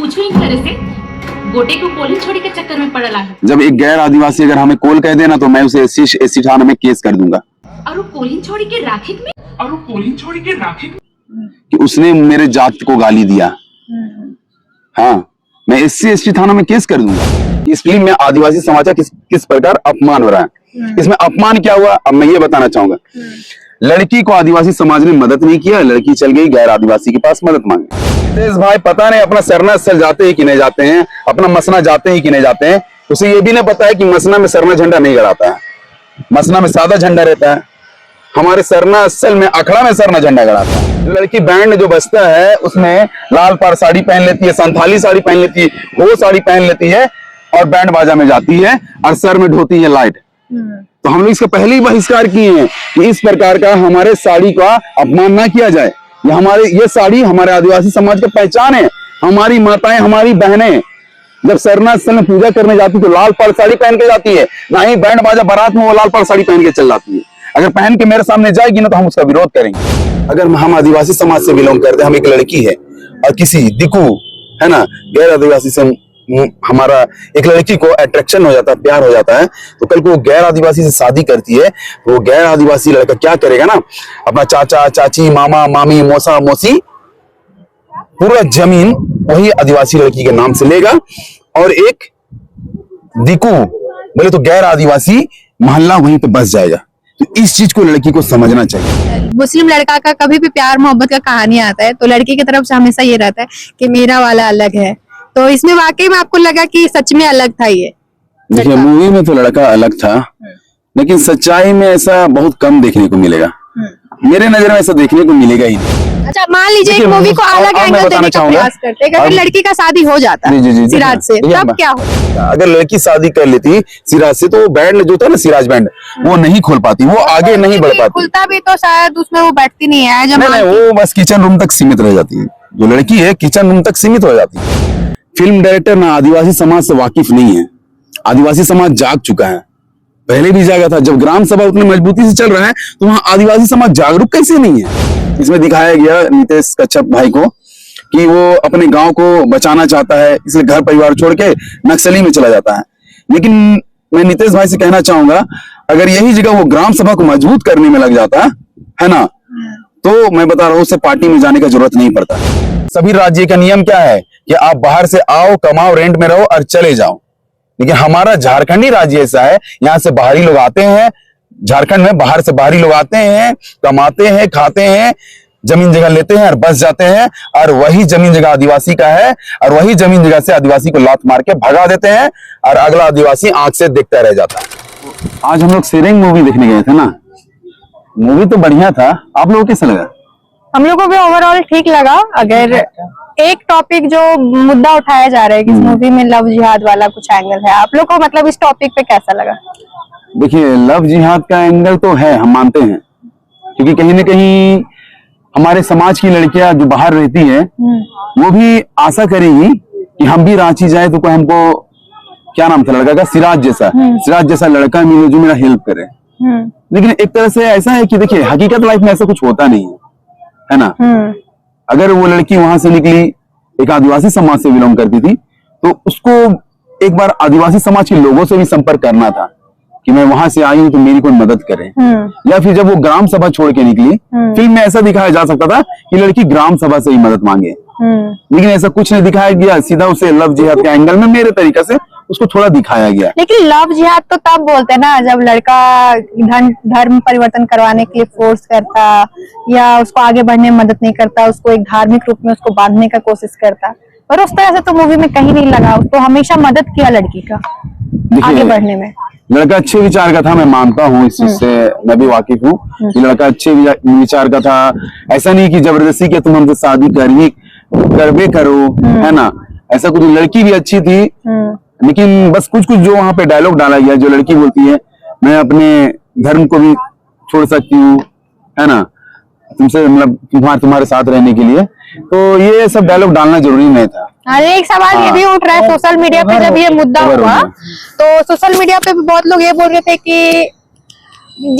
पूछो इन तरह से गोटे को कोली छोड़ी के चक्कर में पड़ला है। जब एक गैर आदिवासी अगर हमें कोल कह देना तो मैं उसे एससी थाना में केस कर दूंगा। और वो कोली छोड़ी के राखित में कि उसने मेरे जात को गाली दिया। हाँ, मैं एससी थाना में केस कर दूंगा। इस फिल्म में आदिवासी समाज का किस प्रकार अपमान हो रहा है। इसमें अपमान क्या हुआ, अब मैं ये बताना चाहूंगा। लड़की को आदिवासी समाज ने मदद नहीं किया, लड़की चल गई गैर आदिवासी के पास मदद मांगे। नितेश भाई पता नहीं अपना सरना स्थल जाते ही कि नहीं जाते हैं, अपना मसना जाते ही कि नहीं जाते हैं। उसे ये भी नहीं पता है कि मसना में सरना झंडा नहीं गड़ाता है, मसना में सादा झंडा रहता है। हमारे सरना स्थल में अखड़ा में सरना झंडा गड़ाता है। लड़की बैंड जो बजता है उसमें लाल पार साड़ी पहन लेती है, संथाली साड़ी पहन लेती है, वो साड़ी पहन लेती है और बैंड बाजा में जाती है और सर में ढोती है लाइट। तो हम लोग इसका पहले ही बहिष्कार किए हैं कि इस प्रकार का हमारे साड़ी का अपमान ना किया जाए। ये साड़ी हमारे आदिवासी समाज की पहचान है। हमारी माताएं, हमारी बहनें जब सरना स्थल में पूजा करने जाती तो लाल पाड़ साड़ी पहन के जाती है, ना ही बैंड बाजा बारात में वो लाल पाड़ साड़ी पहन के चल जाती है। अगर पहन के मेरे सामने जाएगी ना तो हम उसका विरोध करेंगे। अगर हम आदिवासी समाज से बिलोंग करते हैं, हम एक लड़की है और किसी दिकू है ना गैर आदिवासी से हमारा एक लड़की को अट्रैक्शन हो जाता है, प्यार हो जाता है, तो कल को वो गैर आदिवासी से शादी करती है तो वो गैर आदिवासी लड़का क्या करेगा ना, अपना चाचा चाची मामा मामी मौसा मौसी पूरा जमीन वही आदिवासी लड़की के नाम से लेगा और एक दिकू बोले तो गैर आदिवासी मोहल्ला वहीं पे बस जाएगा। तो इस चीज को लड़की को समझना चाहिए। मुस्लिम लड़का का कभी भी प्यार मोहब्बत का कहानी आता है तो लड़की की तरफ से हमेशा ये रहता है कि मेरा वाला अलग है। तो इसमें वाकई में आपको लगा कि सच में अलग था ये? देखिए मूवी में तो लड़का अलग था, लेकिन सच्चाई में ऐसा बहुत कम देखने को मिलेगा। मेरे नजर में ऐसा देखने को मिलेगा ही नहीं। अच्छा मान लीजिए एक मूवी को अलग एंगल देने का प्रयास करते हैं, अगर लड़की का शादी हो जाता सिराज से तब क्या होता? अगर लड़की शादी कर लेती सिराज से तो बैंड जो था ना सिराज बैंड वो नहीं खोल पाती, वो आगे नहीं बढ़ पाती। खुलता भी तो शायद उसमें वो बैठती नहीं है, नहीं, वो बस किचन रूम तक सीमित रह जाती है। जो लड़की है किचन रूम तक सीमित हो जाती है। फिल्म डायरेक्टर ना आदिवासी समाज से वाकिफ नहीं है। आदिवासी समाज जाग चुका है, पहले भी जागा था। जब ग्राम सभा उतनी मजबूती से चल रहा है तो वहां आदिवासी समाज जागरूक कैसे नहीं है। इसमें दिखाया गया नितेश कच्छप भाई को कि वो अपने गांव को बचाना चाहता है, इसलिए घर परिवार छोड़ के नक्सली में चला जाता है। लेकिन मैं नितेश भाई से कहना चाहूंगा अगर यही जगह वो ग्राम सभा को मजबूत करने में लग जाता है ना, तो मैं बता रहा हूँ उससे पार्टी में जाने का जरूरत नहीं पड़ता। सभी राज्य का नियम क्या है कि आप बाहर से आओ, कमाओ, रेंट में रहो और चले जाओ। लेकिन हमारा झारखंडी राज्य ऐसा है, यहाँ से बाहरी लोग आते हैं, झारखंड में बाहर से बाहरी लोग आते हैं, कमाते हैं, खाते हैं, जमीन जगह लेते हैं और बस जाते हैं, और वही जमीन जगह आदिवासी का है और वही जमीन जगह से आदिवासी को लात मार के भगा देते हैं और अगला आदिवासी आंख से देखता रह जाता है। आज हम लोग शेरिंग मूवी देखने गए थे ना, मूवी तो बढ़िया था, आप लोगों को कैसा लगा? हम लोगों को भी ओवरऑल ठीक लगा। अगर एक टॉपिक जो मुद्दा उठाया जा रहा है कि इस मूवी में लव जिहाद वाला कुछ एंगल है, आप लोग को मतलब इस टॉपिक पे कैसा लगा? देखिए लव जिहाद का एंगल तो है, हम मानते हैं, क्योंकि कहीं ना कहीं हमारे समाज की लड़कियां जो बाहर रहती है वो भी आशा करेगी कि हम भी रांची जाए तो कोई हमको, क्या नाम था लड़का का, सिराज जैसा लड़का मिले जो मेरा हेल्प करे। लेकिन एक तरह से ऐसा है कि देखिए हकीकत लाइफ में ऐसा कुछ होता नहीं है ना। अगर वो लड़की वहां से निकली, एक आदिवासी समाज से बिलोंग करती थी, तो उसको एक बार आदिवासी समाज के लोगों से भी संपर्क करना था कि मैं वहां से आई हूं तो मेरी कोई मदद करे। या फिर जब वो ग्राम सभा छोड़ के निकली, फिल्म में ऐसा दिखाया जा सकता था कि लड़की ग्राम सभा से ही मदद मांगे, लेकिन ऐसा कुछ नहीं दिखाया गया। सीधा उसे लव जिहाद के एंगल में मेरे तरीके से उसको थोड़ा दिखाया गया। लेकिन लव जिहाद तो तब बोलते हैं ना जब लड़का धर्म परिवर्तन करवाने के लिए फोर्स करता या उसको आगे बढ़ने में मदद नहीं करता, उसको एक धार्मिक रूप में उसको बांधने का कोशिश करता। और उस तरह से तो मूवी में कहीं नहीं लगा, उसको हमेशा मदद किया लड़की का आगे बढ़ने में। लड़का अच्छे विचार का था, मैं मानता हूँ, इस चीज से मैं भी वाकिफ हूँ कि लड़का अच्छे विचार का था। ऐसा नहीं कि जबरदस्ती कि तुम हमसे शादी करवे करो, है ना, ऐसा कुछ। लड़की भी अच्छी थी, लेकिन बस कुछ जो वहां पे डायलॉग डाला गया, जो लड़की बोलती है मैं अपने धर्म को भी छोड़ सकती हूँ, है ना, तुमसे मतलब तुम्हारे साथ रहने के लिए, तो ये सब डायलॉग डालना जरूरी नहीं था। अरे एक सवाल ये भी उठ रहा है सोशल मीडिया पे, जब ये मुद्दा हुआ तो सोशल मीडिया पे भी बहुत लोग ये बोल रहे थे कि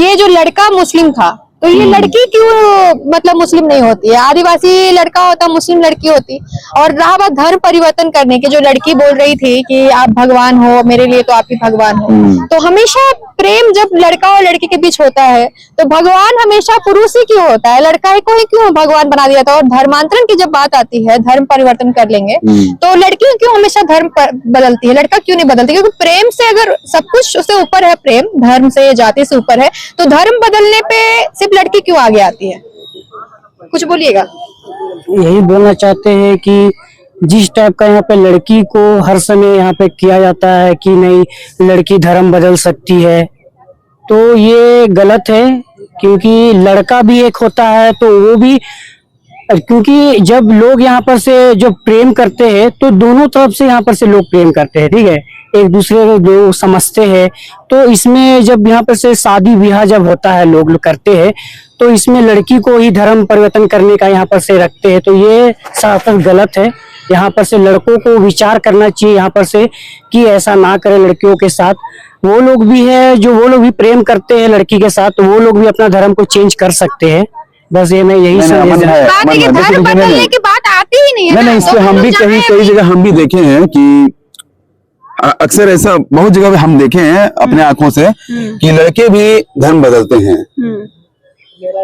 ये जो लड़का मुस्लिम था तो ये लड़की क्यों मतलब मुस्लिम नहीं होती है? आदिवासी लड़का होता, मुस्लिम लड़की होती। और रहा बात धर्म परिवर्तन करने की, जो लड़की बोल रही थी कि आप भगवान हो मेरे लिए, तो आप ही भगवान हो। तो हमेशा प्रेम जब लड़का और लड़की के बीच होता है तो भगवान हमेशा पुरुष ही क्यों होता है? लड़का को ही क्यों भगवान बना दिया था? और धर्मांतरण की जब बात आती है, धर्म परिवर्तन कर लेंगे, तो लड़की क्यों हमेशा धर्म बदलती है, लड़का क्यों नहीं बदलती? क्योंकि प्रेम से, अगर सब कुछ उससे ऊपर है, प्रेम धर्म से, जाति से ऊपर है, तो धर्म बदलने पे सिर्फ लड़की क्यों आगे आती है? कुछ बोलिएगा। यही बोलना चाहते हैं कि जिस टाइप का यहाँ पे लड़की को हर समय यहाँ पे किया जाता है कि नहीं लड़की धर्म बदल सकती है, तो ये गलत है। क्योंकि लड़का भी एक होता है तो वो भी, क्योंकि जब लोग यहाँ पर से जब प्रेम करते हैं तो दोनों तरफ से यहाँ पर से लोग प्रेम करते हैं, ठीक है, एक दूसरे को जो समझते हैं। तो इसमें जब यहाँ पर से शादी ब्याह जब होता है लोग करते हैं तो इसमें लड़की को ही धर्म परिवर्तन करने का यहाँ पर से रखते हैं, तो ये साफ गलत है। यहाँ पर से लड़कों को विचार करना चाहिए यहाँ पर से कि ऐसा ना करें लड़कियों के साथ। वो लोग भी है जो वो लोग भी प्रेम करते हैं लड़की के साथ, तो वो लोग भी अपना धर्म को चेंज कर सकते हैं। बस ये मैं यही धर्म बदलने की बात आती ही नहीं है। नहीं, इस पे हम भी कई जगह हम भी देखे हैं कि अक्सर ऐसा बहुत जगह पे हम देखे हैं अपने आंखों से कि लड़के भी धर्म बदलते हैं।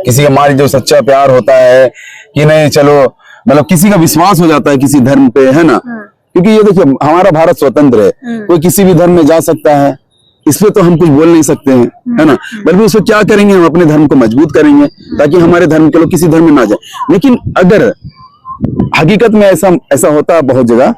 किसी का मान जो सच्चा प्यार होता है कि नहीं, चलो मतलब किसी का विश्वास हो जाता है किसी धर्म पे, है ना। क्योंकि ये देखिए हमारा भारत स्वतंत्र है, कोई किसी भी धर्म में जा सकता है, इस पे तो हम कुछ बोल नहीं सकते हैं, है ना। बल्कि उसको क्या करेंगे, हम अपने धर्म को मजबूत करेंगे ताकि हमारे धर्म के लोग किसी धर्म में ना जाए। लेकिन अगर हकीकत में ऐसा होता है बहुत जगह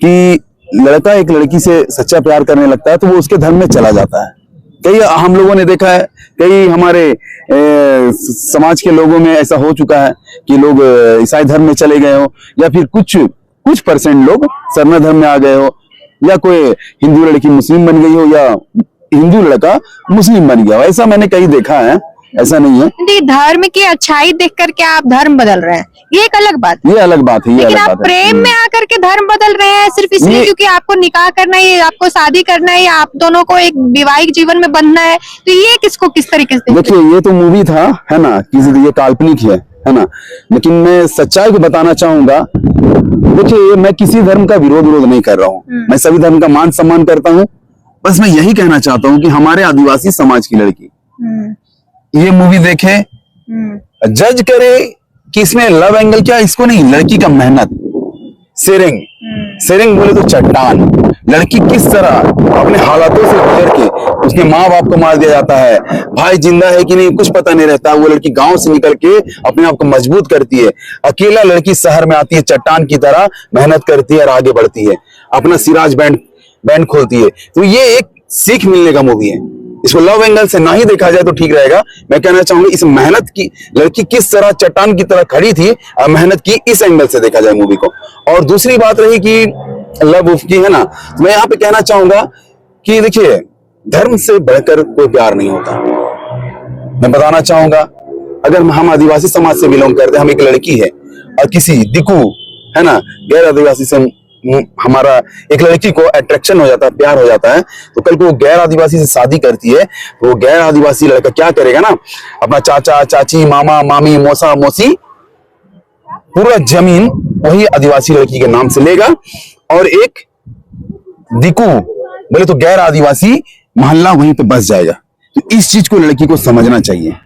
कि लड़का एक लड़की से सच्चा प्यार करने लगता है तो वो उसके धर्म में चला जाता है। कई हम लोगों ने देखा है, कई हमारे समाज के लोगों में ऐसा हो चुका है कि लोग ईसाई धर्म में चले गए हो, या फिर कुछ परसेंट लोग सरना धर्म में आ गए हो, या कोई हिंदू लड़की मुस्लिम बन गई हो, या हिंदू लड़का मुस्लिम बन गया हो। ऐसा मैंने कहीं देखा है, ऐसा नहीं है। धर्म की अच्छाई देख करके आप धर्म बदल रहे हैं, ये एक अलग बात है। ये अलग बात है। लेकिन आप प्रेम में आकर के धर्म बदल रहे हैं सिर्फ इसलिए क्योंकि आपको निकाह करना है, आपको शादी करना है, या आप दोनों को एक वैवाहिक जीवन में बंधना है, तो ये किसको किस तरीके से? देखिए ये तो मूवी था, है ना, किसी ये काल्पनिक है ना। लेकिन मैं सच्चाई को बताना चाहूंगा। देखिए मैं किसी धर्म का विरोध नहीं कर रहा हूँ, मैं सभी धर्म का मान सम्मान करता हूँ। बस मैं यही कहना चाहता हूँ कि हमारे आदिवासी समाज की लड़की ये मूवी देखे, जज करे कि इसमें लव एंगल क्या, इसको नहीं, लड़की का मेहनत, सेरिंग बोले तो चट्टान, लड़की किस तरह अपने हालातों से गुजर के उसके माँ बाप को मार दिया जाता है, भाई जिंदा है कि नहीं कुछ पता नहीं रहता। वो लड़की गांव से निकल के अपने आप को मजबूत करती है, अकेला लड़की शहर में आती है, चट्टान की तरह मेहनत करती है और आगे बढ़ती है, अपना सिराज बैंड खोलती है। तो ये एक सीख मिलने का मूवी है। इसको लव एंगल से ना ही देखा जाए तो ठीक रहेगा। मैं कहना चाहूंगा इस मेहनत की लड़की किस तरह चट्टान की तरह खड़ी थी और मेहनत की, इस एंगल से देखा जाए मूवी को। और दूसरी बात रही कि लव उफ की, है ना, तो मैं यहाँ पे कहना चाहूंगा कि देखिए धर्म से बढ़कर कोई प्यार नहीं होता। मैं बताना चाहूंगा, अगर हम आदिवासी समाज से बिलोंग करते हैं, हम एक लड़की है और किसी दिकू, है ना, गैर आदिवासी से हमारा एक लड़की को अट्रैक्शन हो जाता है, प्यार हो जाता है, तो कल को वो गैर आदिवासी से शादी करती है तो वो गैर आदिवासी लड़का क्या करेगा ना, अपना चाचा चाची मामा मामी मौसा मौसी पूरा जमीन वही आदिवासी लड़की के नाम से लेगा, और एक दिकू बोले तो गैर आदिवासी मोहल्ला वहीं पे बस जाएगा। तो इस चीज को लड़की को समझना चाहिए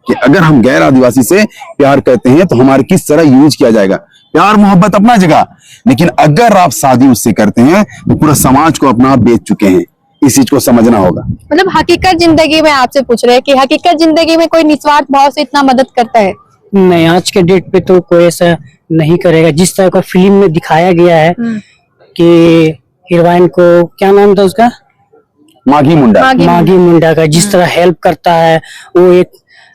कि अगर हम गैर आदिवासी से प्यार करते हैं तो हमारे किस तरह यूज किया जाएगा। प्यार मोहब्बत अपना जगह, लेकिन अगर आप शादी उससे करते हैं तो पूरा समाज को अपना आप बेच चुके हैं। इस चीज को समझना होगा। मतलब हकीकत जिंदगी में आपसे पूछ रहे हैं कि हकीकत जिंदगी में कोई निस्वार्थ भाव से इतना मदद करता है? नहीं, आज के डेट पे तो कोई ऐसा नहीं करेगा। जिस तरह का फिल्म में दिखाया गया है कि हीरोइन को क्या नाम था उसका, माघी मुंडा का जिस तरह हेल्प करता है, वो एक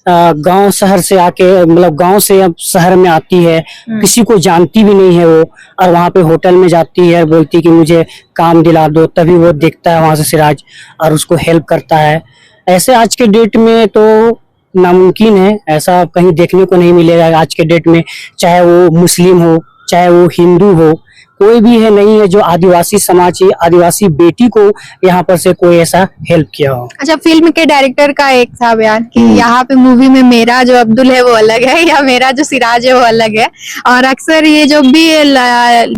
गांव शहर से आके, मतलब गांव से अब शहर में आती है, किसी को जानती भी नहीं है वो, और वहां पे होटल में जाती है, बोलती है कि मुझे काम दिला दो, तभी वो देखता है वहां से सिराज और उसको हेल्प करता है। ऐसे आज के डेट में तो नामुमकिन है, ऐसा कहीं देखने को नहीं मिलेगा आज के डेट में। चाहे वो मुस्लिम हो, चाहे वो हिंदू हो, कोई भी है नहीं है जो आदिवासी समाज की आदिवासी बेटी को यहाँ पर से कोई ऐसा हेल्प किया हो। अच्छा, फिल्म के डायरेक्टर का एक था बयान कि यहाँ पे मूवी में मेरा जो अब्दुल है वो अलग है या मेरा जो सिराज है वो अलग है। और अक्सर ये जो भी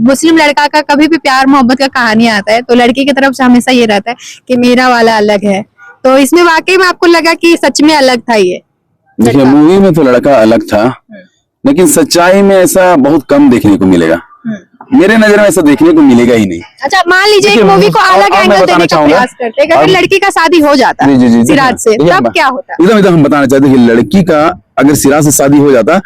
मुस्लिम लड़का का कभी भी प्यार मोहब्बत का कहानी आता है तो लड़की की तरफ से हमेशा ये रहता है कि मेरा वाला अलग है। तो इसमें वाकई में आपको लगा कि सच में अलग था ये? देखिए, मूवी में तो लड़का अलग था, लेकिन सच्चाई में ऐसा बहुत कम देखने को मिलेगा। मेरे नजर में ऐसा देखने को मिलेगा ही नहीं। अच्छा, मान लीजिए एक मूवी को अलग एंगल देने का प्रयास करते हैं, अगर लड़की का शादी हो जाता सिराज से, तब क्या होता? एकदम हम बताना चाहते हैं कि लड़की का अगर सिराज से शादी हो जाता,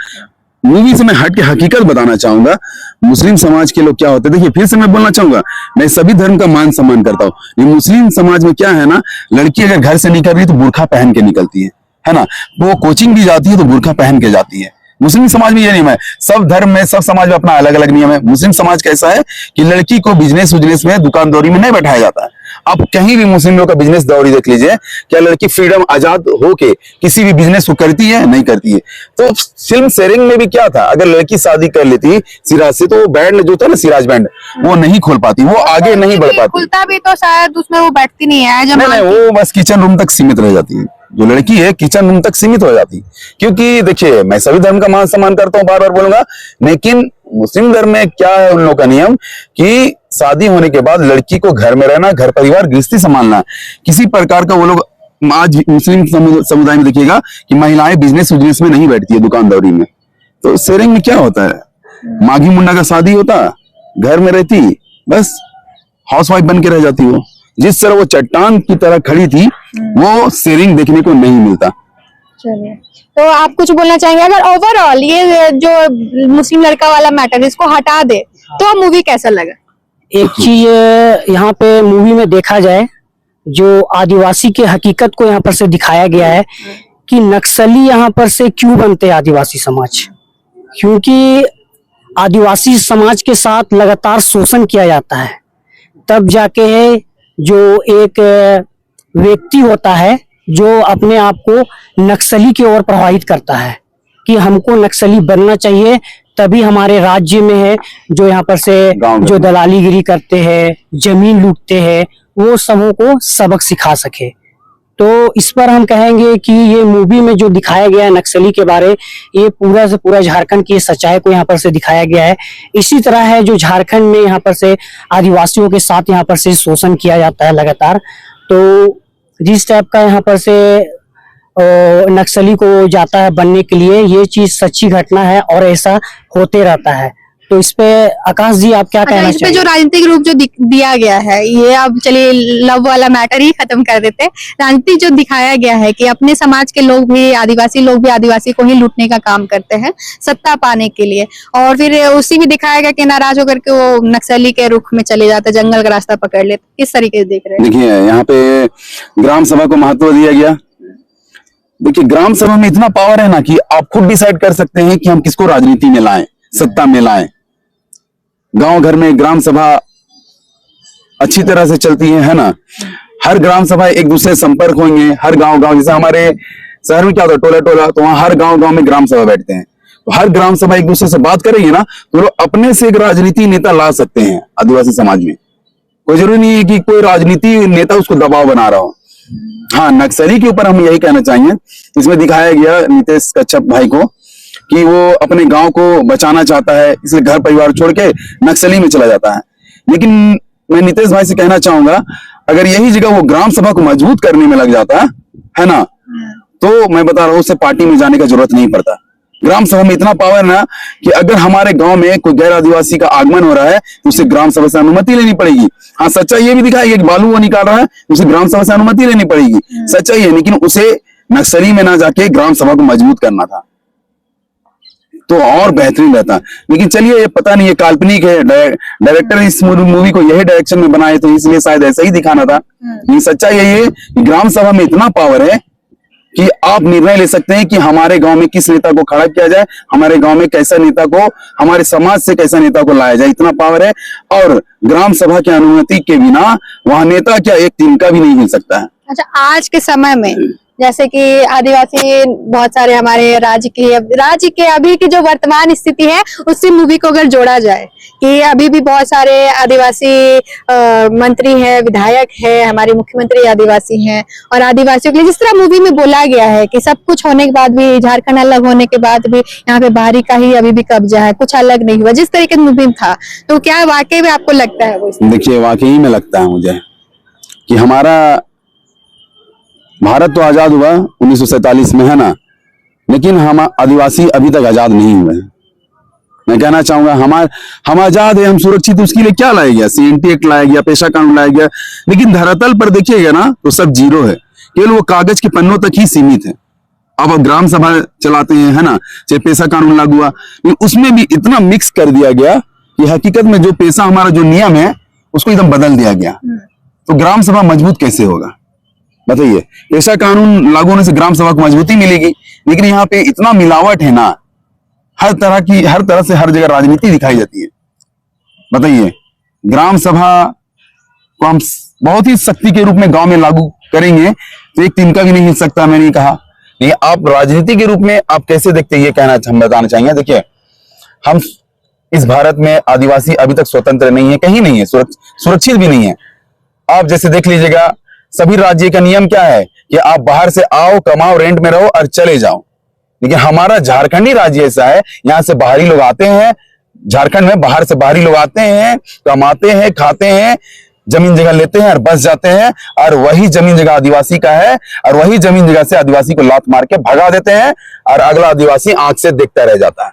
मूवी से मैं हट के हकीकत बताना चाहूंगा। मुस्लिम समाज के लोग क्या होते हैं, देखिए फिर से मैं बोलना चाहूंगा, मैं सभी धर्म का मान सम्मान करता हूँ, लेकिन मुस्लिम समाज में क्या है ना, लड़की अगर घर से निकल रही है तो बुर्खा पहन के निकलती है ना। वो कोचिंग भी जाती है तो बुर्खा पहन के जाती है। मुस्लिम समाज में ये नियम है, सब धर्म में सब समाज में अपना अलग अलग नियम है। मुस्लिम समाज कैसा है कि लड़की को बिजनेस उजनेस में दुकानदारी में नहीं बैठाया जाता है। आप कहीं भी मुस्लिम लोग का बिजनेस दौरी देख लीजिए, क्या लड़की फ्रीडम आजाद होके किसी भी बिजनेस को करती है? नहीं करती है। तो फिल्म शेयरिंग में भी क्या था, अगर लड़की शादी कर लेती सिराज से तो वो बैंड जो था ना, सिराज बैंड, वो नहीं खोल पाती, वो आगे नहीं बढ़ पाती। खुलता भी तो शायद उसमें वो बैठती नहीं है। नहीं, वो बस किचन रूम तक सीमित रह जाती है। जो लड़की है किचन रूम तक सीमित हो जाती है। क्योंकि देखिए, मैं सभी धर्म का मान सम्मान करता हूँ, बार बार बोलूंगा, लेकिन मुस्लिम धर्म में क्या है उन लोगों का नियम कि शादी होने के बाद लड़की को घर में रहना, घर परिवार गृहस्थी संभालना, किसी प्रकार का वो लोग आज मुस्लिम समुदाय में देखिएगा कि महिलाएं बिजनेस उजनेस में नहीं बैठती है, दुकानदारी में। तो शेयरिंग में क्या होता है, माघी मुंडा का शादी होता, घर में रहती, बस हाउसवाइफ बन के रह जाती। वो जिस तरह वो चट्टान की तरह खड़ी थी, वो शेयरिंग देखने को नहीं मिलता। चलिए, तो आप कुछ बोलना चाहेंगे? अगर ओवरऑल ये जो मुस्लिम लड़का वाला मैटर इसको हटा दे तो मूवी कैसा लगा? एक चीज यहाँ पे मूवी में देखा जाए, जो आदिवासी के हकीकत को यहाँ पर से दिखाया गया है कि नक्सली यहाँ पर से क्यों बनते हैं आदिवासी समाज, क्योंकि आदिवासी समाज के साथ लगातार शोषण किया जाता है। तब जाके है जो एक व्यक्ति होता है जो अपने आप को नक्सली की ओर प्रभावित करता है कि हमको नक्सली बनना चाहिए, तभी हमारे राज्य में है जो यहाँ पर से जो दलालीगिरी करते हैं, जमीन लूटते हैं, वो सबों को सबक सिखा सके। तो इस पर हम कहेंगे कि ये मूवी में जो दिखाया गया है नक्सली के बारे, ये पूरा से पूरा झारखंड की सच्चाई को यहाँ पर से दिखाया गया है। इसी तरह है जो झारखंड में यहाँ पर से आदिवासियों के साथ यहाँ पर से शोषण किया जाता है लगातार। तो जिस टाइप का यहाँ पर से नक्सली को जाता है बनने के लिए, ये चीज सच्ची घटना है और ऐसा होते रहता है। तो इस पे आकाश जी आप क्या कहना चाहिए? जो राजनीतिक रूप जो दिया गया है, ये अब चलिए लव वाला मैटर ही खत्म कर देते हैं। राजनीतिक जो दिखाया गया है कि अपने समाज के लोग भी आदिवासी को ही लूटने का काम करते हैं सत्ता पाने के लिए, और फिर उसी भी दिखाया गया कि नाराज होकर के वो नक्सली के रुख में चले जाते, जंगल का रास्ता पकड़ लेते। किस तरीके से देख रहे हैं? देखिए, यहाँ पे ग्राम सभा को महत्व दिया गया। देखिए, ग्राम सभा में इतना पावर है ना कि आप खुद डिसाइड कर सकते हैं कि हम किसको राजनीति में लाएं, सत्ता में लाएं। गांव घर में ग्राम सभा अच्छी तरह से चलती है ना। हर ग्राम सभा एक दूसरे से संपर्क होंगे, हर गांव जैसे हमारे शहर में क्या होता है, टोला टोला, तो वहां हर गांव में ग्राम सभा बैठते हैं। तो हर ग्राम सभा एक दूसरे से बात करेंगे ना, तो लोग अपने से एक राजनीति नेता ला सकते हैं। आदिवासी समाज में कोई जरूरी नहीं है कि कोई राजनीति नेता उसको दबाव बना रहा हो। हाँ, नक्सली के ऊपर हम यही कहना चाहेंगे, इसमें दिखाया गया नीतीश कच्छप भाई को कि वो अपने गांव को बचाना चाहता है, इसलिए घर परिवार छोड़ के नक्सली में चला जाता है। लेकिन मैं नीतीश भाई से कहना चाहूंगा, अगर यही जगह वो ग्राम सभा को मजबूत करने में लग जाता है ना, तो मैं बता रहा हूँ, उसे पार्टी में जाने का जरूरत नहीं पड़ता। ग्राम सभा में इतना पावर ना कि अगर हमारे गांव में कोई गैर आदिवासी का आगमन हो रहा है तो उसे ग्राम सभा से अनुमति लेनी पड़ेगी। हाँ, सच्चाई ये भी दिखाई कि बालू वो निकाल रहा है, उसे ग्राम सभा से अनुमति लेनी पड़ेगी, सच्चाई है। लेकिन उसे नक्सली में ना जाके ग्राम सभा को मजबूत करना था, तो और बेहतरीन रहता। लेकिन चलिए, ये पता नहीं, ये काल्पनिक है, डायरेक्टर इस मूवी को यही डायरेक्शन में बनाए तो इसलिए शायद ऐसा ही दिखाना था। लेकिन सच्चाई यही है कि ग्राम सभा में इतना पावर है कि आप निर्णय ले सकते हैं कि हमारे गांव में किस नेता को खड़ा किया जाए, हमारे गांव में कैसा नेता को, हमारे समाज से कैसा नेता को लाया जाए, इतना पावर है। और ग्राम सभा की अनुमति के बिना वहां नेता क्या एक दिन का भी नहीं मिल सकता है। अच्छा, आज के समय में जैसे कि आदिवासी बहुत सारे हमारे राज्य के अभी की जो वर्तमान स्थिति है उससे मूवी को अगर जोड़ा जाए कि अभी भी बहुत सारे आदिवासी मंत्री हैं, विधायक है, हमारे मुख्यमंत्री आदिवासी हैं, और आदिवासियों के लिए जिस तरह मूवी में बोला गया है कि सब कुछ होने के बाद भी, झारखंड अलग होने के बाद भी यहाँ पे बाहरी का ही अभी भी कब्जा है, कुछ अलग नहीं हुआ, जिस तरीके की मूवी था, तो क्या वाकई में आपको लगता है वो? देखिए, वाकई में लगता है मुझे कि हमारा भारत तो आजाद हुआ 1947 में, है ना, लेकिन हम आदिवासी अभी तक आजाद नहीं हुए हैं। मैं कहना चाहूंगा हम आजाद है, हम सुरक्षित, उसके लिए क्या लाया गया? CNT एक्ट लाया गया, पेशा कानून लाया गया, लेकिन धरातल पर देखिएगा ना तो सब जीरो है, केवल वो कागज के पन्नों तक ही सीमित है। अब ग्राम सभा चलाते हैं, है ना, चाहे पेशा कानून लागू हुआ, उसमें भी इतना मिक्स कर दिया गया कि हकीकत में जो पेशा हमारा जो नियम है उसको एकदम बदल दिया गया। तो ग्राम सभा मजबूत कैसे होगा बताइए? पेशा कानून लागू होने से ग्राम सभा को मजबूती मिलेगी, लेकिन यहाँ पे इतना मिलावट है ना, हर तरह से हर जगह राजनीति दिखाई जाती है। बताइए, ग्राम सभा को हम बहुत ही शक्ति के रूप में गांव में लागू करेंगे तो एक तिनका भी नहीं हिल सकता, मैंने कहा। नहीं, आप राजनीति के रूप में आप कैसे देखते हैं, ये कहना हम बताना चाहेंगे। देखिए, हम इस भारत में आदिवासी अभी तक स्वतंत्र नहीं है, कहीं नहीं है, सुरक्षित भी नहीं है। आप जैसे देख लीजिएगा, सभी राज्य का नियम क्या है कि आप बाहर से आओ, कमाओ, रेंट में रहो और चले जाओ। लेकिन हमारा झारखंडी राज्य ऐसा है, यहाँ से बाहरी लोग आते हैं, झारखंड में बाहर से बाहरी लोग आते हैं, कमाते हैं, खाते हैं, जमीन जगह लेते हैं और बस जाते हैं, और वही जमीन जगह आदिवासी का है, और वही जमीन जगह से आदिवासी को लात मार के भगा देते हैं, और अगला आदिवासी आंख से देखता रह जाता है।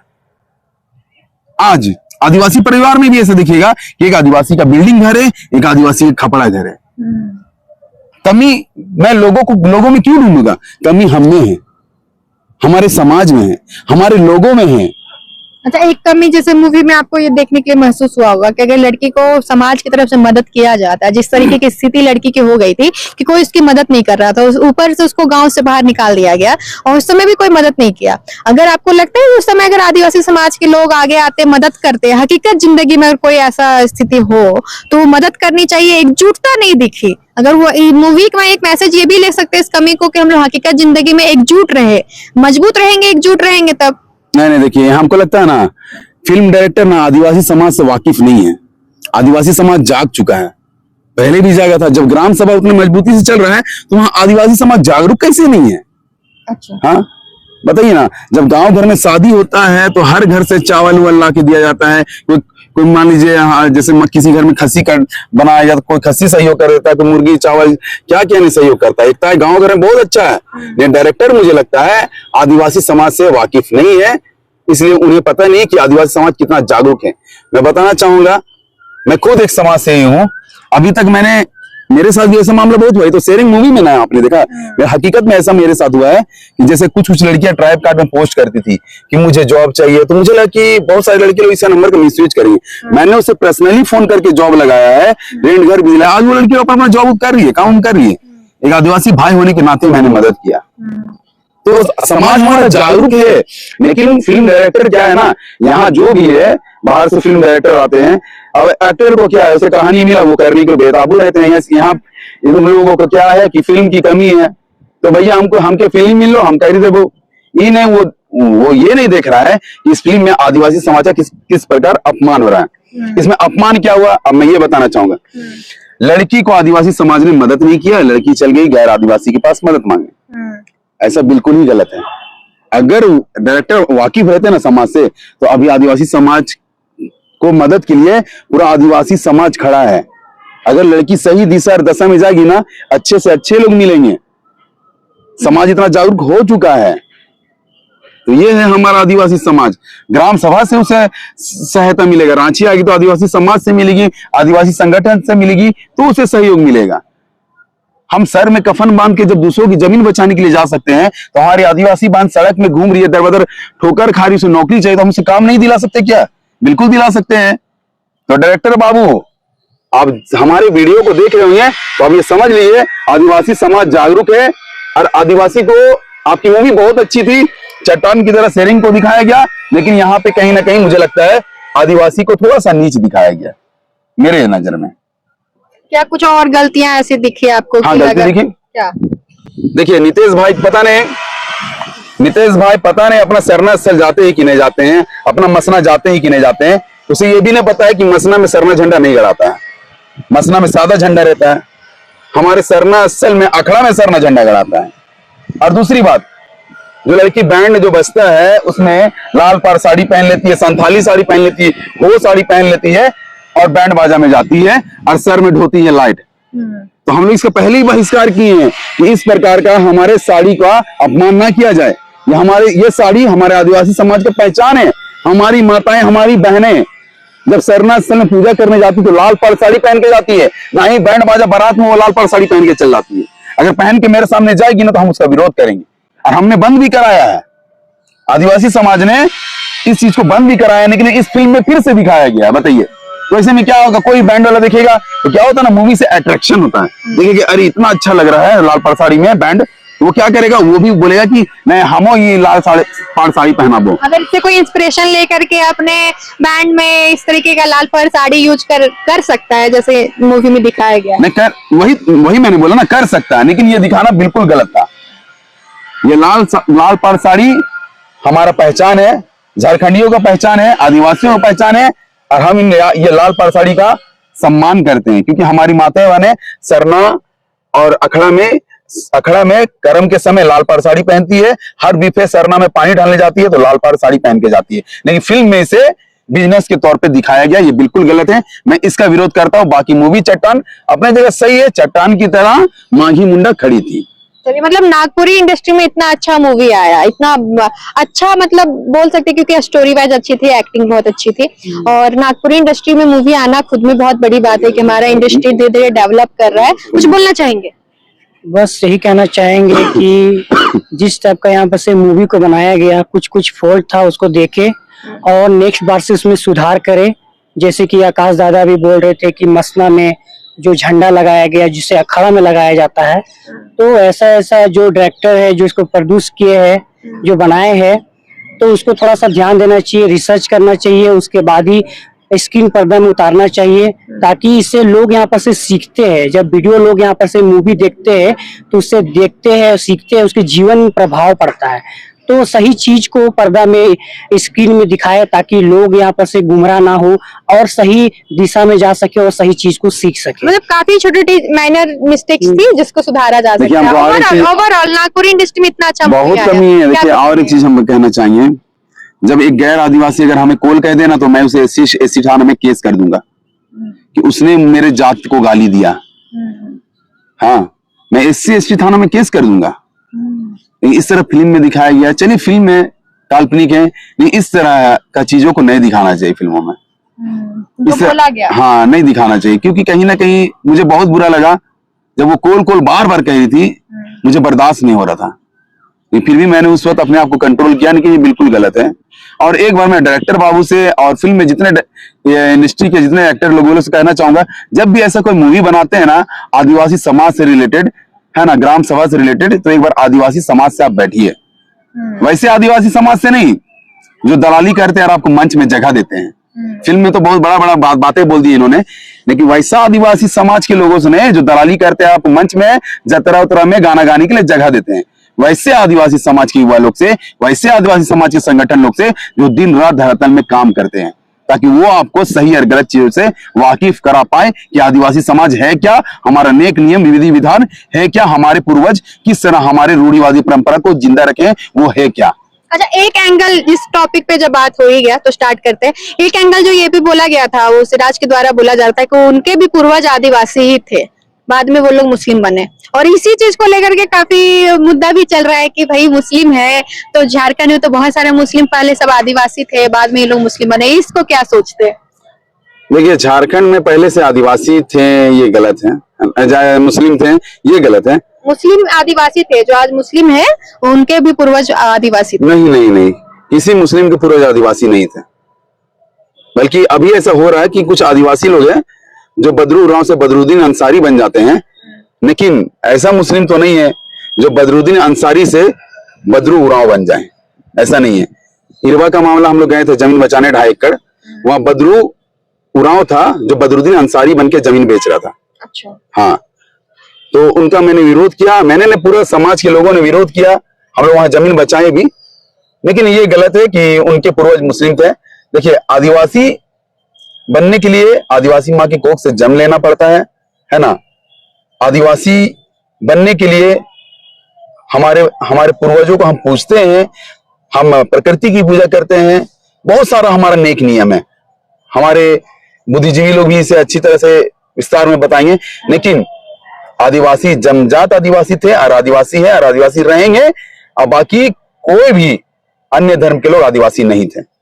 आज आदिवासी परिवार में भी ऐसा देखिएगा कि एक आदिवासी का बिल्डिंग घर है, एक आदिवासी का खपड़ा घर है। कमी मैं लोगों में क्यों ढूंढूंगा? कमी हम में है, हमारे समाज में है, हमारे लोगों में है। अच्छा, एक कमी जैसे मूवी में आपको ये देखने के लिए महसूस हुआ होगा कि अगर लड़की को समाज की तरफ से मदद किया जाता है, जिस तरीके की स्थिति लड़की की हो गई थी कि कोई उसकी मदद नहीं कर रहा था, ऊपर से उसको गांव से बाहर निकाल दिया गया और उस समय भी कोई मदद नहीं किया। अगर आपको लगता है उस समय अगर आदिवासी समाज के लोग आगे आते, मदद करते, हकीकत जिंदगी में अगर कोई ऐसा स्थिति हो तो मदद करनी चाहिए, एकजुटता नहीं दिखी। अगर वो मूवी में एक मैसेज ये भी ले सकते हैं इस कमी को कि हम लोग हकीकत जिंदगी में एकजुट रहे, मजबूत रहेंगे, एकजुट रहेंगे तब। नहीं, देखिए, हमको लगता है ना, फिल्म डायरेक्टर ना आदिवासी समाज से वाकिफ नहीं है। आदिवासी समाज जाग चुका है, पहले भी जागा था। जब ग्राम सभा उतनी मजबूती से चल रहा है तो वहां आदिवासी समाज जागरूक कैसे नहीं है? अच्छा, हाँ बताइए ना। जब गांव भर में शादी होता है तो हर घर से चावल उवल ला के दिया जाता है। कोई मान लीजिए, हाँ, जैसे किसी घर में खस्सी का बनाया जाता, कोई खस्सी सहयोग कर देता है, कोई मुर्गी चावल क्या क्या नहीं सहयोग करता है। एकता है गाँव घर में बहुत अच्छा है, लेकिन डायरेक्टर मुझे लगता है आदिवासी समाज से वाकिफ नहीं है, इसलिए उन्हें पता नहीं कि आदिवासी समाज कितना जागरूक है। मैं बताना चाहूंगा, मैं खुद एक समाज से ही हूँ। अभी तक मेरे साथ भी ऐसा मामला बहुत हुआ है, तो शेयरिंग मूवी में ना आपने देखा, हकीकत में ऐसा मेरे साथ हुआ है कि जैसे कुछ लड़कियां ट्राइब कार्ड में पोस्ट करती थी कि मुझे जॉब चाहिए, तो मुझे लगा कि बहुत सारे लड़के लोग इस नंबर का मिसयूज करेंगे। मैंने उसे पर्सनली फोन करके जॉब लगाया है, रेंट घर भी दिलाया। आज वो लड़की अपना जॉब कर रही है, काम कर रही है। एक आदिवासी भाई होने के नाते मैंने मदद किया। तो समाज हमारा जागरूक है, लेकिन फिल्म डायरेक्टर क्या है ना, यहाँ जो भी है बाहर से फिल्म डायरेक्टर आते हैं। अब एक्टर को क्या है, उसे कहानी मिला, वो करने को बेकाबू रहते हैं। यहाँ इन लोगों को क्या है कि फिल्म की कमी है, तो भैया हमके फिल्म मिल लो, हम कर दे। वो ये नहीं देख रहा है कि इस फिल्म में आदिवासी समाज का किस प्रकार अपमान हो रहा है। इसमें अपमान क्या हुआ, अब मैं ये बताना चाहूंगा। लड़की को आदिवासी समाज ने मदद नहीं किया, लड़की चल गई गैर आदिवासी के पास मदद मांगे। ऐसा बिल्कुल ही गलत है। अगर डायरेक्टर वाकिफ रहते ना समाज से, तो अभी आदिवासी समाज को मदद के लिए पूरा आदिवासी समाज खड़ा है। अगर लड़की सही दिशा और दशा में जाएगी ना, अच्छे से अच्छे लोग मिलेंगे। समाज इतना जागरूक हो चुका है। तो ये है हमारा आदिवासी समाज। ग्राम सभा से उसे सहायता मिलेगा, रांची आएगी तो आदिवासी समाज से मिलेगी, आदिवासी संगठन से मिलेगी, तो उसे सहयोग मिलेगा। हम सर में कफन बांध के जब दूसरों की जमीन बचाने के लिए जा सकते हैं, तो हमारी आदिवासी बांध सड़क में घूम रही है, दर बदर ठोकर खा रही, उसे नौकरी चाहिए, तो हम उसे काम नहीं दिला सकते क्या? बिल्कुल दिला सकते हैं। तो डायरेक्टर बाबू, आप हमारे वीडियो को देख रहे होंगे तो आप ये समझ लीजिए आदिवासी समाज जागरूक है। और आदिवासी को, आपकी मूवी बहुत अच्छी थी, चट्टान की तरह शेयरिंग को दिखाया गया, लेकिन यहाँ पे कहीं ना कहीं मुझे लगता है आदिवासी को थोड़ा सा नीच दिखाया गया मेरे नजर में। क्या कुछ और गलतियां ऐसी दिखी आपको? हाँ, गलती दिखी क्या? देखिए नीतीश भाई पता नहीं अपना सरना स्थल जाते हैं कि नहीं जाते हैं, अपना मसना जाते हैं कि नहीं जाते हैं। उसे ये भी नहीं पता है कि मसना में सरना झंडा नहीं गड़ाता है, मसना में सादा झंडा रहता है। हमारे सरना स्थल में अखड़ा में सरना झंडा गड़ाता है। और दूसरी बात, जो लड़की बैंड जो बजता है उसमें लाल पार साड़ी पहन लेती है, संथाली साड़ी पहन लेती है, वो साड़ी पहन लेती है और बैंड बाजा में जाती है और सर में ढोती है लाइट। तो हम लोग इसका पहले ही बहिष्कार किए हैं कि इस प्रकार का हमारे साड़ी का अपमान ना किया जाए। ये साड़ी हमारे आदिवासी समाज की पहचान है। हमारी माताएं, हमारी बहनें जब सरना स्थल में पूजा करने जाती तो लाल पाड़ साड़ी पहन के जाती है, ना ही बैंड बाजा बारात में वो लाल पाड़ साड़ी पहन के चल जाती है। अगर पहन के मेरे सामने जाएगी ना तो हम उसका विरोध करेंगे। और हमने बंद भी कराया है, आदिवासी समाज ने इस चीज को बंद भी कराया, लेकिन इस फिल्म में फिर से दिखाया गया। बताइए तो ऐसे में क्या होगा, कोई बैंड वाला देखेगा तो क्या होता है ना, मूवी से अट्रैक्शन होता है। देखिए कि अरे इतना अच्छा लग रहा है लाल पाड़ साड़ी में बैंड, तो वो क्या करेगा, वो भी बोलेगा कि नहीं हमो ये लाल पाड़ साड़ी पहना दो। अगर इससे कोई इंस्पिरेशन लेकर के अपने बैंड में इस तरीके का लाल पाड़ साड़ी यूज कर सकता है जैसे मूवी में दिखाया गया। नहीं वही मैंने बोला ना, कर सकता है, लेकिन ये दिखाना बिल्कुल गलत था। ये लाल पाड़ साड़ी हमारा पहचान है, झारखंडियों का पहचान है, आदिवासियों का पहचान है। और हम ये लाल पाड़ साड़ी का सम्मान करते हैं क्योंकि हमारी माताएं बहनें सरना और अखड़ा में कर्म के समय लाल पाड़ साड़ी पहनती है। हर बीफे सरना में पानी डालने जाती है तो लाल पाड़ साड़ी पहन के जाती है। लेकिन फिल्म में इसे बिजनेस के तौर पे दिखाया गया, ये बिल्कुल गलत है। मैं इसका विरोध करता हूं। बाकी मूवी चट्टान अपने जगह सही है, चट्टान की तरह मांझी मुंडा खड़ी थी। चलिए, मतलब नागपुरी इंडस्ट्री में इतना अच्छा मूवी आया, इतना अच्छा मतलब बोल सकते हैं क्योंकि स्टोरी वाइज अच्छी थी, एक्टिंग बहुत अच्छी थी। और नागपुरी इंडस्ट्री में मूवी आना खुद में बहुत बड़ी बात है कि हमारा इंडस्ट्री धीरे धीरे डेवलप कर रहा है। कुछ बोलना चाहेंगे? बस यही कहना चाहेंगे कि जिस टाइप का यहाँ पर से मूवी को बनाया गया, कुछ फॉल्ट था उसको देखे और नेक्स्ट बार से उसमें सुधार करे। जैसे कि आकाश दादा भी बोल रहे थे कि मसना में जो झंडा लगाया गया जिसे अखाड़ा में लगाया जाता है, तो ऐसा जो डायरेक्टर है जो इसको प्रोड्यूस किए हैं, जो बनाए हैं, तो उसको थोड़ा सा ध्यान देना चाहिए, रिसर्च करना चाहिए, उसके बाद ही स्क्रीन पर्दा में उतारना चाहिए, ताकि इससे लोग यहाँ पर से सीखते हैं। जब वीडियो लोग यहाँ पर से मूवी देखते हैं तो उससे देखते हैं, सीखते हैं, उसके जीवन में प्रभाव पड़ता है। तो सही चीज को पर्दा में स्क्रीन में दिखाए ताकि लोग यहाँ पर से गुमराह ना हो और सही दिशा में जा सके और सही चीज को सीख सके। मतलब काफी छोटी माइनर मिस्टेक्स थी जिसको सुधारा जा सकता है। ओवरऑल नागपुर इंडस्ट्री में इतना अच्छा बहुत कमी है। देखिए और एक चीज हम कहना चाहेंगे, जब एक गैर आदिवासी अगर हमें कॉल कह देना तो मैं उसे एससी थाना में केस कर दूंगा कि उसने मेरे जात को गाली दिया। हाँ, मैं एससी थाना में केस कर दूंगा। इस तरह फिल्म में दिखाया गया। चलिए फिल्म में काल्पनिक है, लेकिन इस तरह का चीजों को नहीं दिखाना चाहिए फिल्मों में। बोला गया। हाँ, नहीं दिखाना चाहिए क्योंकि कहीं ना कहीं मुझे बहुत बुरा लगा जब वो कोल बार बार कह रही थी, मुझे बर्दाश्त नहीं हो रहा था। फिर भी मैंने उस वक्त अपने आप को कंट्रोल किया, नहीं कि ये बिल्कुल गलत है। और एक बार मैं डायरेक्टर बाबू से और फिल्म में जितने इंडस्ट्री के जितने एक्टर लोगों से कहना चाहूंगा, जब भी ऐसा कोई मूवी बनाते हैं ना आदिवासी समाज से रिलेटेड, है ना, ग्राम सभा से रिलेटेड, तो एक बार आदिवासी समाज से आप बैठिए। वैसे आदिवासी समाज से नहीं जो दलाली करते हैं और आपको मंच में जगह देते हैं। फिल्म में तो बहुत बड़ा बातें बोल दी इन्होंने, लेकिन वैसा आदिवासी समाज के लोगों से जो दलाली करते हैं, आप मंच में जतरा उतरा में गाना गाने के लिए जगह देते हैं, वैसे आदिवासी समाज के युवा लोग से, वैसे आदिवासी समाज के संगठन लोग से जो दिन रात धरातल में काम करते हैं, ताकि वो आपको सही और गलत चीजों से वाकिफ करा पाए कि आदिवासी समाज है क्या, हमारा नेक नियम विधि विधान है क्या, हमारे पूर्वज किस तरह हमारे रूढ़िवादी परंपरा को जिंदा रखे, वो है क्या। अच्छा, एक एंगल इस टॉपिक पे जब बात हो ही गया तो स्टार्ट करते हैं। एक एंगल जो ये भी बोला गया था, वो सिराज के द्वारा बोला जाता है कि उनके भी पूर्वज आदिवासी ही थे, बाद में वो लोग मुस्लिम बने। और इसी चीज को लेकर के काफी मुद्दा भी चल रहा है कि भाई मुस्लिम है तो झारखंड में तो बहुत सारे मुस्लिम पहले सब आदिवासी थे, बाद में ये लोग मुस्लिम बने। इसको क्या सोचते हैं? देखिए, झारखंड में पहले से आदिवासी थे, ये गलत है। मुस्लिम थे, ये गलत है। मुस्लिम आदिवासी थे, जो आज मुस्लिम है उनके भी पूर्वज आदिवासी थे। नहीं, किसी मुस्लिम के पूर्वज आदिवासी नहीं थे। बल्कि अभी ऐसा हो रहा है कि कुछ आदिवासी लोग हैं जो बदरू उरांव से बदरुद्दीन अंसारी बन जाते हैं, लेकिन ऐसा मुस्लिम तो नहीं है जो बदरुद्दीन अंसारी से बदरू उरांव बन जाए। ऐसा नहीं है। इरवा का मामला हम लोग गए थे जमीन बचाने 2.5 एकड़, वहां बदरू उरांव था जो बदरुद्दीन अंसारी बन के जमीन बेच रहा था। अच्छा। हाँ, तो उनका मैंने विरोध किया, मैंने ने पूरा समाज के लोगों ने विरोध किया, हम लोग वहां जमीन बचाए भी। लेकिन ये गलत है कि उनके पूर्वज मुस्लिम थे। देखिए, आदिवासी बनने के लिए आदिवासी माँ की कोख से जन्म लेना पड़ता है ना। आदिवासी बनने के लिए हमारे पूर्वजों को हम पूजते हैं, हम प्रकृति की पूजा करते हैं, बहुत सारा हमारा नेक नियम है। हमारे बुद्धिजीवी लोग भी इसे अच्छी तरह से विस्तार में बताएंगे। लेकिन आदिवासी जन्मजात आदिवासी थे और आदिवासी है और आदिवासी रहेंगे, और बाकी कोई भी अन्य धर्म के लोग आदिवासी नहीं थे।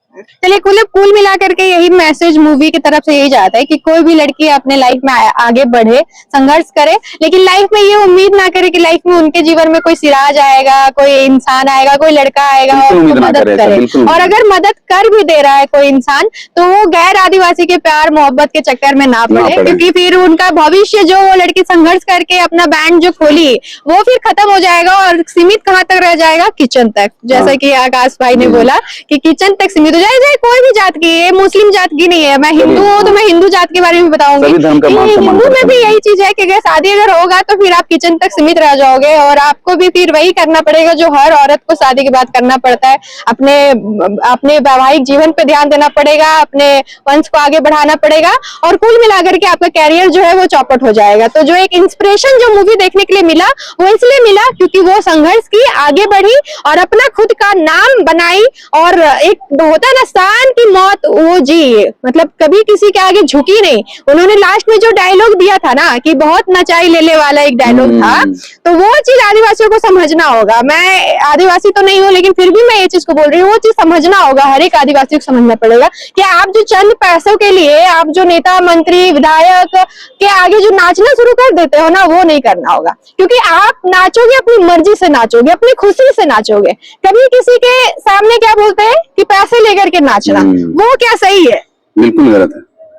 चलिए, कुल मिलाकर के यही मैसेज मूवी की तरफ से यही जाता है कि कोई भी लड़की अपने लाइफ में आगे बढ़े, संघर्ष करे, लेकिन लाइफ में ये उम्मीद ना करे कि लाइफ में उनके जीवन में कोई सिराज आएगा, कोई इंसान आएगा, कोई लड़का आएगा और उसको मदद करे। और अगर मदद कर भी दे रहा है कोई इंसान, तो वो गैर आदिवासी के प्यार मोहब्बत के चक्कर में ना पड़े, क्योंकि फिर उनका भविष्य, जो वो लड़की संघर्ष करके अपना बैंड जो खोली, वो फिर खत्म हो जाएगा और सीमित कहाँ तक रह जाएगा? किचन तक। जैसा कि आकाश भाई ने बोला कि किचन तक सीमित हो जाए कोई भी जात की, ये मुस्लिम जात की नहीं है। मैं हिंदू हूँ तो मैं हिंदू जात के बारे में बताऊंगी। हिंदू में भी यही चीज है कि अगर शादी अगर होगा तो फिर आप किचन तक सीमित रह जाओगे, और आपको भी फिर वही करना पड़ेगा जो हर औरत को शादी के बाद करना पड़ता है। अपने वैवाहिक जीवन पे ध्यान देना पड़ेगा, अपने वंश को आगे बढ़ाना पड़ेगा, और कुल मिलाकर के आपका कैरियर जो है वो चौपट हो जाएगा। तो जो एक इंस्पिरेशन जो मूवी देखने के लिए मिला, वो इसलिए मिला क्योंकि वो संघर्ष की, आगे बढ़ी और अपना खुद का नाम बनाई, और एक होता है ना शान की मौत वो जी, मतलब कभी किसी के आगे झुकी नहीं। उन्होंने लास्ट में जो डायलॉग दिया था ना कि बहुत नचाई लेने वाला एक डायलॉग था, तो वो चीज आदिवासियों को समझना होगा। मैं आदिवासी तो नहीं हूँ, लेकिन फिर भी मैं ये चीज को बोल रही हूँ, वो चीज समझना होगा, हर एक आदिवासी को समझना पड़ेगा कि आप जो चंद पैसों के लिए आप जो नेता मंत्री विधायक के आगे जो नाचना शुरू कर देते हो ना, वो नहीं करना होगा। क्योंकि आप नाचोगे अपनी मर्जी से, नाचोगे अपनी खुशी से, नाचोगे। कभी किसी के सामने क्या बोलते हैं कि पैसे लेकर के नाचना, वो क्या सही है? बिल्कुल गलत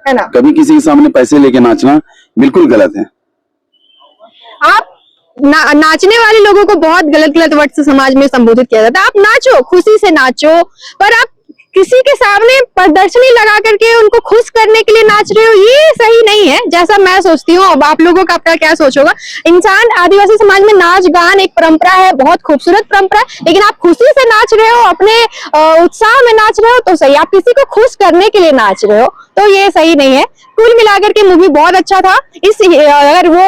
है ना। कभी किसी के सामने पैसे लेके नाचना बिल्कुल गलत है। आप नाचने वाले लोगों को बहुत गलत वर्ड से समाज में संबोधित किया जाता है। आप नाचो, खुशी से नाचो, पर आप किसी के सामने प्रदर्शनी लगा करके उनको खुश करने के लिए नाच रहे हो, ये सही नहीं है, जैसा मैं सोचती हूँ। अब आप लोगों का अपना क्या सोच होगा। इंसान, आदिवासी समाज में नाच गान एक परंपरा है, बहुत खूबसूरत परंपरा है, लेकिन आप खुशी से नाच रहे हो, अपने उत्साह में नाच रहे हो तो सही। आप किसी को खुश करने के लिए नाच रहे हो तो ये सही नहीं है। कुल मिलाकर के मूवी बहुत अच्छा था। अगर वो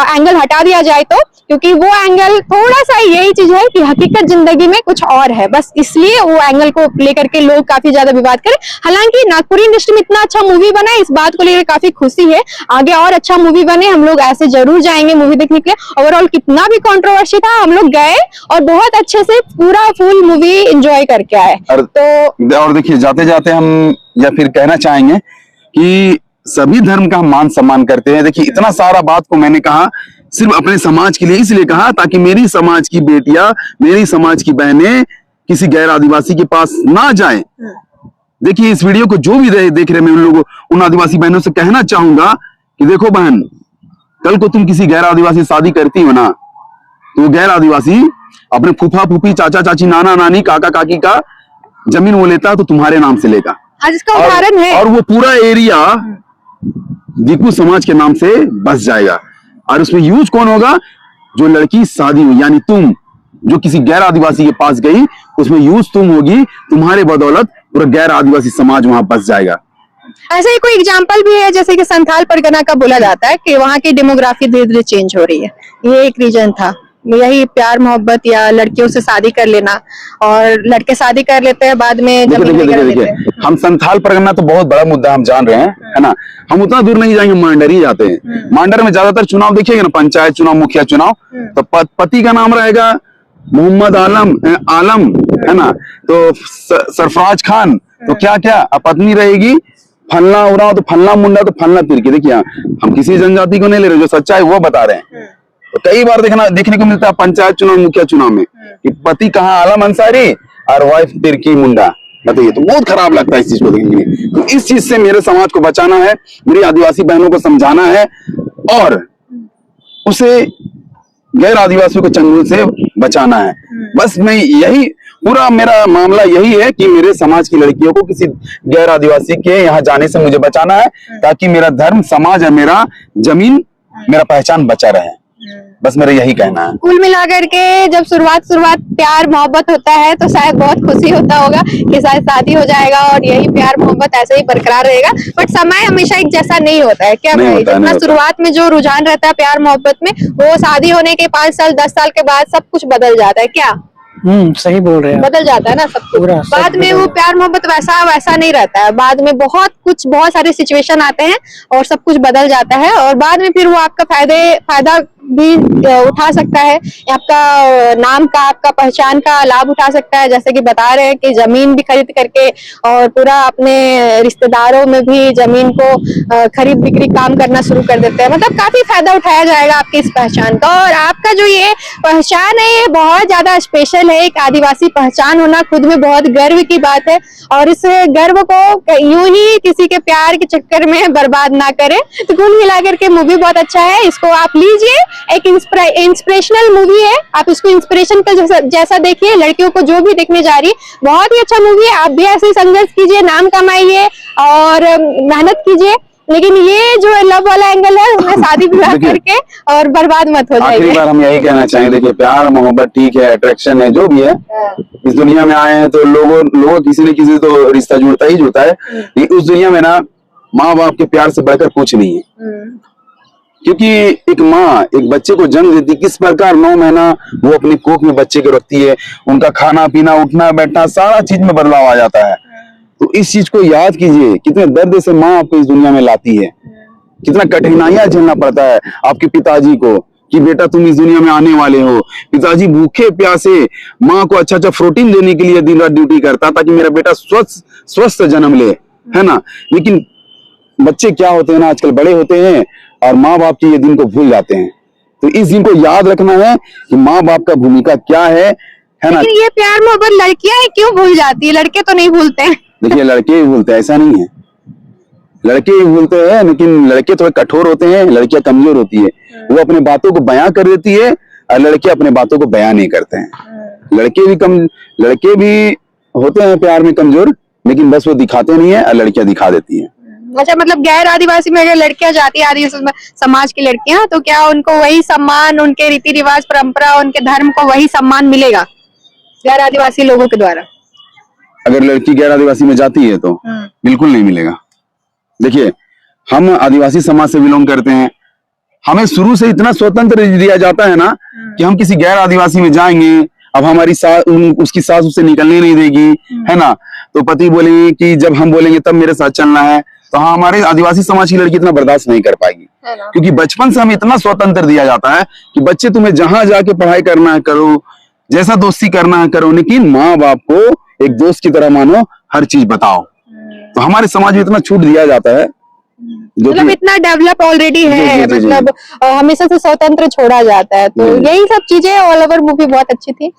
एंगल हटा दिया जाए तो, क्योंकि वो एंगल थोड़ा सा यही चीज है कि हकीकत जिंदगी में कुछ और है, बस इसलिए वो एंगल को लेकर के लोग काफी ज्यादा विवाद करें। हालांकि नागपुरी इंडस्ट्री में इतना अच्छा मूवी बना है, इस बात को लेकर काफी खुशी है। आगे और अच्छा मूवी बने, हम लोग ऐसे जरूर जाएंगे मूवी देखने के लिए। ओवरऑल कितना भी कंट्रोवर्सी था, हम लोग गए और बहुत अच्छे से पूरा फुल मूवी एंजॉय करके आए। और देखिए, जाते जाते हम या फिर कहना चाहेंगे कि सभी धर्म का हम मान सम्मान करते हैं। देखिए, इतना सारा बात को मैंने कहा सिर्फ अपने समाज के लिए इसलिए कहा ताकि मेरी समाज की बेटियां, मेरी समाज की बहनें किसी गैर आदिवासी के पास ना जाएं। देखिए, इस वीडियो को जो भी देख रहे, मैं उन लोगों, उन आदिवासी बहनों से कहना चाहूंगा कि देखो बहन, कल को तुम किसी गैर आदिवासी शादी करती हो ना, तो गैर आदिवासी अपने फूफा फूफी, चाचा चाची, नाना नानी, काका काकी का जमीन वो लेता तो तुम्हारे नाम से लेगा। आज इसका उदाहरण है, और वो पूरा एरिया दीकू समाज के नाम से बस जाएगा। और उसमें यूज कौन होगा? जो लड़की शादी हुई, यानी तुम जो किसी गैर आदिवासी के पास गई, उसमें यूज तुम होगी, तुम्हारे बदौलत पूरा गैर आदिवासी समाज वहां बस जाएगा। ऐसा ही कोई एग्जाम्पल भी है, जैसे कि संथाल परगना का बोला जाता है कि वहाँ की डेमोग्राफी धीरे धीरे चेंज हो रही है। ये एक रीजन था, यही प्यार मोहब्बत या लड़कियों से शादी कर लेना, और लड़के शादी कर लेते हैं बाद में जमीन वगैरह लेते हैं। हम संथाल परगना तो बहुत बड़ा मुद्दा हम जान रहे हैं, है ना। हम उतना दूर नहीं जाएंगे, मांडर ही जाते हैं। मांडर में ज्यादातर चुनाव देखिएगा ना, पंचायत चुनाव, मुखिया चुनाव, तो पति का नाम रहेगा मोहम्मद आलम, है ना, तो सरफराज खान, तो क्या क्या पत्नी रहेगी फलना उराव, तो फलना मुंडा, तो फलना तिरकी। देखिए, हम किसी जनजाति को नहीं ले रहे, जो सच्चाई वो बता रहे हैं। तो कई बार देखने को मिलता है पंचायत चुनाव, मुखिया चुनाव में कि पति कहाँ आलम अंसारी और वाइफ तिरकी मुंडा। बताइए, तो बहुत खराब लगता है इस चीज को देखने के। तो इस चीज से मेरे समाज को बचाना है, मेरी आदिवासी बहनों को समझाना है, और उसे गैर आदिवासियों के चंगुल से बचाना है। बस मैं यही, पूरा मेरा मामला यही है कि मेरे समाज की लड़कियों को किसी गैर आदिवासी के यहाँ जाने से मुझे बचाना है, ताकि मेरा धर्म, समाज और मेरा जमीन, मेरा पहचान बचा रहे। बस मेरा यही कहना है। कुल मिलाकर के जब शुरुआत प्यार मोहब्बत होता है तो शायद बहुत खुशी होता होगा कि शायद शादी हो जाएगा और यही प्यार मोहब्बत ऐसे ही बरकरार रहेगा, बट समय हमेशा एक जैसा नहीं होता है क्या भाई? जितना शुरुआत में जो रुझान रहता है प्यार मोहब्बत में, वो शादी होने के 5 साल 10 साल के बाद सब कुछ बदल जाता है क्या? सही बोल रहे हैं। बदल जाता है ना सब कुछ। बाद में वो प्यार मोहब्बत वैसा नहीं रहता है, बाद में बहुत सारे सिचुएशन आते हैं और सब कुछ बदल जाता है, और बाद में फिर वो आपका फायदा भी उठा सकता है, आपका नाम का, आपका पहचान का लाभ उठा सकता है। जैसे कि बता रहे हैं कि जमीन भी खरीद करके और पूरा अपने रिश्तेदारों में भी जमीन को खरीद बिक्री काम करना शुरू कर देते हैं। मतलब काफी फायदा उठाया जाएगा आपकी इस पहचान का, और आपका जो ये पहचान है ये बहुत ज्यादा स्पेशल है। एक आदिवासी पहचान होना खुद में बहुत गर्व की बात है, और इस गर्व को यूं ही किसी के प्यार के चक्कर में बर्बाद ना करें। तो कुल मिलाकर के मूवी बहुत अच्छा है, इसको आप लीजिए। एक इंस्पिरेशनल मूवी है, आप इसको इंस्पिरेशन का जैसा देखिए। लड़कियों को जो भी देखने जा रही, बहुत ही अच्छा मूवी है। आप भी ऐसे संघर्ष कीजिए, नाम कमाइए और मेहनत कीजिए, लेकिन ये जो लव वाला एंगल है उसमें शादी विवाह करके और बर्बाद मत हो जाइए। आखिरी बार हम यही कहना चाहेंगे, देखिए प्यार मोहब्बत ठीक है, अट्रैक्शन है, जो भी है, इस दुनिया में आए हैं तो लोगों किसी न किसी तो रिश्ता जुड़ता ही जुड़ता है। लेकिन उस दुनिया में ना माँ बाप के प्यार से बढ़कर कुछ नहीं है। क्योंकि एक माँ एक बच्चे को जन्म देती, किस प्रकार 9 महीना वो अपनी कोख में बच्चे को रखती है, उनका खाना पीना उठना बैठना सारा चीज में बदलाव आ जाता है। तो इस चीज को याद कीजिए, कितने दर्द से माँ आपको इस दुनिया में लाती है, कितना कठिनाइयां झेलना पड़ता है आपके पिताजी को कि बेटा तुम इस दुनिया में आने वाले हो। पिताजी भूखे प्यासे माँ को अच्छा प्रोटीन देने के लिए दिन रात ड्यूटी करता ताकि मेरा बेटा स्वस्थ जन्म ले, है ना। लेकिन बच्चे क्या होते हैं ना, आजकल बड़े होते हैं और माँ बाप के ये दिन को भूल जाते हैं। तो इस दिन को याद रखना है कि माँ बाप का भूमिका क्या है ना। लेकिन ये प्यार मोहब्बत लड़कियां क्यों भूल जाती है? लड़के तो नहीं भूलते हैं। देखिए लड़के ही भूलते हैं, ऐसा नहीं है, लड़के ही भूलते हैं, लेकिन लड़के थोड़े कठोर होते हैं, लड़कियां कमजोर होती है। वो अपने बातों को बयां कर देती है और लड़के अपने बातों को बयां नहीं करते हैं। लड़के भी होते हैं प्यार में कमजोर, लेकिन बस वो दिखाते नहीं है और लड़कियां दिखा देती है। अच्छा, मतलब गैर आदिवासी में अगर लड़कियां जाती है, आदिवासी समाज की लड़कियां, तो क्या उनको वही सम्मान, उनके रीति रिवाज परंपरा, उनके धर्म को वही सम्मान मिलेगा गैर आदिवासी लोगों के द्वारा? अगर लड़की गैर आदिवासी में जाती है तो बिल्कुल नहीं मिलेगा। देखिए हम आदिवासी समाज से बिलोंग करते हैं, हमें शुरू से इतना स्वतंत्र दिया जाता है ना कि हम किसी गैर आदिवासी में जाएंगे, अब हमारी उसकी सास उससे निकलने नहीं देगी, है ना। तो पति बोलेंगे कि जब हम बोलेंगे तब मेरे साथ चलना है, तो हाँ हमारे आदिवासी समाज की लड़की इतना बर्दाश्त नहीं कर पाएगी, क्योंकि बचपन से हमें इतना स्वतंत्र दिया जाता है कि बच्चे तुम्हें जहां जाके पढ़ाई करना है करो, जैसा दोस्ती करना है करो, लेकिन माँ बाप को एक दोस्त की तरह मानो, हर चीज बताओ। तो हमारे समाज में इतना छूट दिया जाता है, मतलब इतना डेवलप ऑलरेडी है, मतलब हमेशा से स्वतंत्र छोड़ा जाता है। तो यही सब चीजें ऑल ओवर मूवी बहुत अच्छी थी।